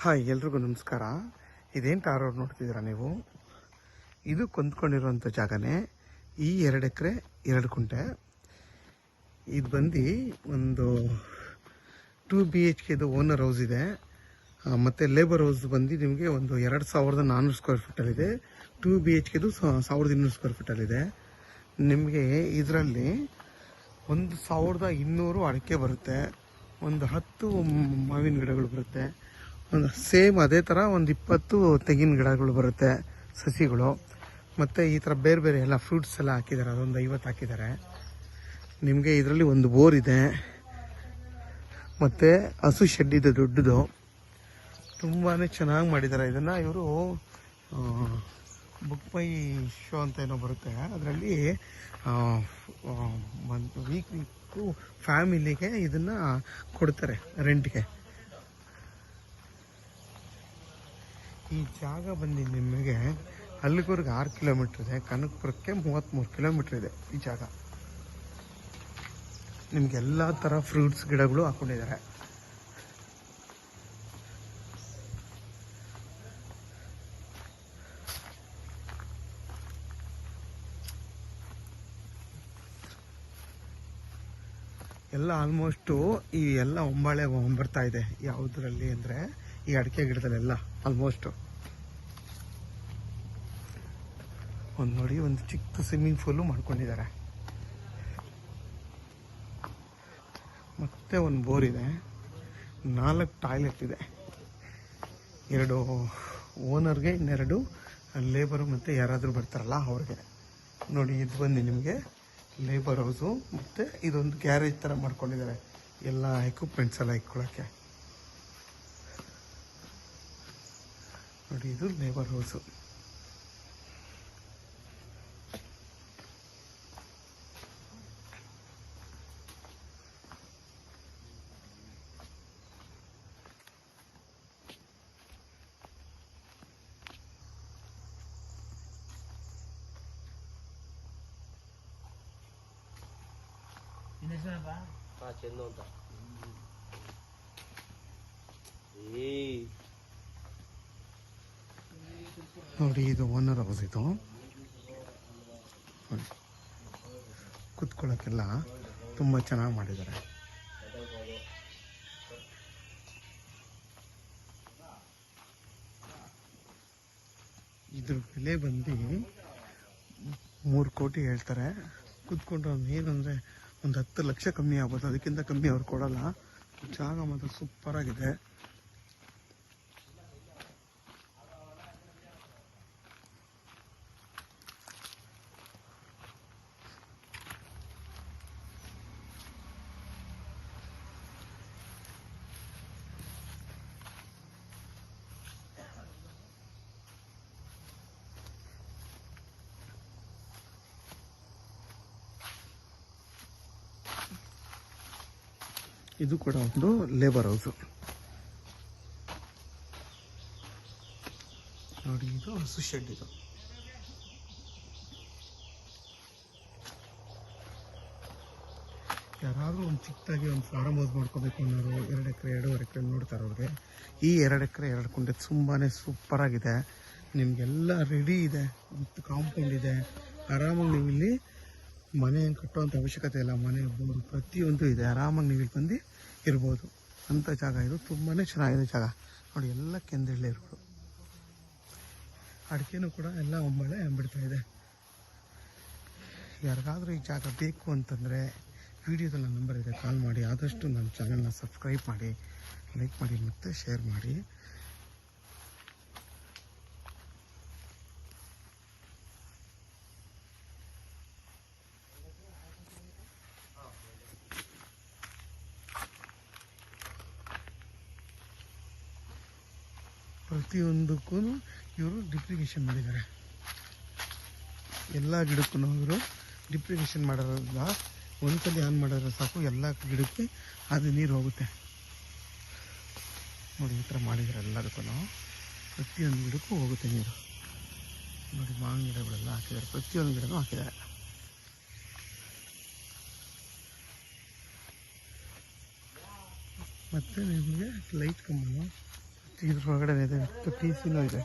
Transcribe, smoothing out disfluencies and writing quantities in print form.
Hi, ಎಲ್ರಿಗೂ ನಮಸ್ಕಾರ. ಇದೇನು ರೋಡ್ ನೋಡ್ತಿದ್ದೀರಾ ನೀವು? ಇದು ಕೊಂದ್ಕೊಂಡಿರುವಂಥ ಜಾಗನೇ. ಈ 2 ಎಕರೆ 2 ಕುಂಟೆ. ಇದು ಬಂದು ಒಂದು 2 BHKದು ಓನರ್ ಹೌಸ್ ಇದೆ. ಮತ್ತು ಲೇಬರ್ ಹೌಸ್ ಬಂದು ನಿಮಗೆ ಒಂದು 2400 ಸ್ಕ್ವೇರ್ ಫೀಟಲ್ಲಿದೆ. 2 BHKದು 1200 ಸ್ಕ್ವೇರ್ ಫೀಟಲ್ಲಿದೆ. ನಿಮಗೆ ಇದರಲ್ಲಿ 1200 ಅಡಿಕೆ ಬರುತ್ತೆ, ಒಂದು 10 ಮಾವಿನ ಗಿಡಗಳು ಬರುತ್ತೆ, ಒಂದು ಸೇಮ್ ಅದೇ ಥರ ಒಂದು 20 ತೆಂಗಿನ ಗಿಡಗಳು ಬರುತ್ತೆ, ಸಸಿಗಳು. ಮತ್ತು ಈ ಥರ ಬೇರೆ ಬೇರೆ ಎಲ್ಲ ಫ್ರೂಟ್ಸ್ ಎಲ್ಲ ಹಾಕಿದ್ದಾರೆ. ಅದೊಂದು 50 ಹಾಕಿದ್ದಾರೆ. ನಿಮಗೆ ಇದರಲ್ಲಿ ಒಂದು ಬೋರ್ ಇದೆ, ಮತ್ತು ಹಸು ಶೆಡ್ ಇದೆ ದೊಡ್ಡದು. ತುಂಬಾ ಚೆನ್ನಾಗಿ ಮಾಡಿದ್ದಾರೆ ಇದನ್ನು. ಇವರು ಬುಕ್ ಮೈ ಶೋ ಅಂತ ಏನೋ ಬರುತ್ತೆ, ಅದರಲ್ಲಿ ವೀಕ್ಲಿಗೂ ಫ್ಯಾಮಿಲಿಗೆ ಇದನ್ನು ಕೊಡ್ತಾರೆ ರೆಂಟ್ಗೆ. ಈ ಜಾಗ ಬಂದು ನಿಮಗೆ ಅಲ್ಲಿಗೂರ್ಗೆ 6 ಕಿಲೋಮೀಟ್ರ್ ಇದೆ, ಕನಕಪುರಕ್ಕೆ 33 ಕಿಲೋಮೀಟ್ರ್ ಇದೆ ಈ ಜಾಗ. ನಿಮ್ಗೆ ಎಲ್ಲ ಥರ ಫ್ರೂಟ್ಸ್ ಗಿಡಗಳು ಹಾಕೊಂಡಿದ್ದಾರೆ. ಎಲ್ಲ ಆಲ್ಮೋಸ್ಟು ಈ ಎಲ್ಲ ಒಂಬಾಳೆ ಬರ್ತಾ ಇದೆ. ಯಾವುದರಲ್ಲಿ ಅಂದರೆ ಈ ಅಡಿಕೆ ಗಿಡದಲ್ಲೆಲ್ಲ ಆಲ್ಮೋಸ್ಟು. ಒಂದು ನೋಡಿ, ಒಂದು ಚಿಕ್ಕ ಸ್ವಿಮ್ಮಿಂಗ್ ಪೂಲು ಮಾಡ್ಕೊಂಡಿದ್ದಾರೆ. ಮತ್ತೆ ಒಂದು ಬೋರ್ ಇದೆ, 4 ಟಾಯ್ಲೆಟ್ ಇದೆ. 2 ಓನರ್ಗೆ, ಇನ್ನೆರಡು ಲೇಬರು ಮತ್ತು ಯಾರಾದರೂ ಬರ್ತಾರಲ್ಲ ಅವ್ರಿಗೆ. ನೋಡಿ, ಇದು ಬಂದು ನಿಮಗೆ ಲೇಬರ್ ಹೌಸು. ಮತ್ತು ಇದೊಂದು ಗ್ಯಾರೇಜ್ ಥರ ಮಾಡ್ಕೊಂಡಿದ್ದಾರೆ, ಎಲ್ಲ ಎಕ್ವಿಪ್ಮೆಂಟ್ಸ್ ಎಲ್ಲ ಇಟ್ಕೊಳ್ಳೋಕ್ಕೆ. ನೋಡಿ, ಇದು ಲೇಬರ್ ಹೌಸು. ಚೆಂದು ಅಂತ ನೋಡಿ, ಇದು ಓನರ್ ಹೌಸ್. ಇದು ನೋಡಿ, ಕುತ್ಕೊಳ್ಳೋಕ್ಕೆಲ್ಲ ತುಂಬ ಚೆನ್ನಾಗಿ ಮಾಡಿದ್ದಾರೆ. ಇದ್ರ ಬೆಲೆ ಬಂದು 3 ಕೋಟಿ ಹೇಳ್ತಾರೆ. ಕುತ್ಕೊಂಡ್ರೆ ಏನಂದರೆ ಒಂದು 10 ಲಕ್ಷ ಕಮ್ಮಿ ಆಗ್ಬೋದು, ಅದಕ್ಕಿಂತ ಕಮ್ಮಿ ಅವ್ರು ಕೊಡಲ್ಲ. ಜಾಗ ಮಾತ್ರ ಸೂಪರಾಗಿದೆ. ಇದು ಕೂಡ ಒಂದು ಲೇಬರ್ ಹೌಸು. ನೋಡಿ, ಇದು ಹಸು ಶೆಡ್. ಇದು ಯಾರಾದರೂ ಒಂದು ಚಿಕ್ಕದಾಗಿ ಒಂದು ಫಾರ್ಮ್ ಹೌಸ್ ಮಾಡ್ಕೋಬೇಕು ಅನ್ನೋರು 2 ಎಕರೆ 2.5 ಎಕರೆ ನೋಡ್ತಾರೆ ಅವ್ರಿಗೆ ಈ 2 ಎಕರೆ 2 ಕುಂಟೆ ತುಂಬಾ ಸೂಪರಾಗಿದೆ. ನಿಮಗೆಲ್ಲ ರೆಡಿ ಇದೆ, ಮತ್ತು ಕಾಂಪೌಂಡ್ ಇದೆ. ಆರಾಮಾಗಿ ನೀವು ಇಲ್ಲಿ ಮನೆ ಕಟ್ಟುವಂಥ ಅವಶ್ಯಕತೆ ಇಲ್ಲ. ಮನೆ, ಬೋರು ಪ್ರತಿಯೊಂದು ಇದೆ. ಆರಾಮಾಗಿ ನೀವು ಇಲ್ಲಿ ಬಂದು ಇರ್ಬೋದು ಅಂಥ ಜಾಗ ಇದು. ತುಂಬಾ ಚೆನ್ನಾಗಿದೆ ಜಾಗ. ನೋಡಿ, ಎಲ್ಲ ಕೆಂದೆಳ್ಳೆ ಇರ್ಬೋದು. ಅಡಿಕೆನೂ ಕೂಡ ಎಲ್ಲ ಒಂಬಳೆ ಬಿಡ್ತಾ ಇದೆ. ಯಾರಿಗಾದರೂ ಈ ಜಾಗ ಬೇಕು ಅಂತಂದರೆ ವಿಡಿಯೋದಲ್ಲಿ ನನ್ನ ನಂಬರ್ ಇದೆ, ಕಾಲ್ ಮಾಡಿ. ಆದಷ್ಟು ನನ್ನ ಚಾನಲ್ನ ಸಬ್ಸ್ಕ್ರೈಬ್ ಮಾಡಿ, ಲೈಕ್ ಮಾಡಿ ಮತ್ತು ಶೇರ್ ಮಾಡಿ. ಪ್ರತಿಯೊಂದಕ್ಕೂ ಇವರು ಡಿಪ್ರಿಗೇಷನ್ ಮಾಡಿದ್ದಾರೆ. ಎಲ್ಲ ಗಿಡಕ್ಕೂ ಇವರು ಡಿಪ್ರಿಗೇಷನ್ ಮಾಡೋದ್ರಿಂದ ಒಂದ್ಸಲಿ ಆನ್ ಮಾಡಿದ್ರೆ ಸಾಕು, ಎಲ್ಲ ಗಿಡಕ್ಕೆ ಅದು ನೀರು ಹೋಗುತ್ತೆ. ನೋಡಿ, ಈ ಥರ ಮಾಡಿದರೆ ಎಲ್ಲದಕ್ಕೂ ಪ್ರತಿಯೊಂದು ಗಿಡಕ್ಕೂ ಹೋಗುತ್ತೆ ನೀರು. ನೋಡಿ, ಮಾವಿನ ಗಿಡಗಳೆಲ್ಲ ಹಾಕಿದ್ದಾರೆ, ಪ್ರತಿಯೊಂದು ಗಿಡನೂ ಹಾಕಿದ್ದಾರೆ. ಮತ್ತು ನಿಮಗೆ ಲೈಟ್ ಕಂಬ ಇದ್ರ ಒಳಗಡೆ ಇದೆ ವಿತ್ ಪಿ ಸಿನೂ ಇದೆ.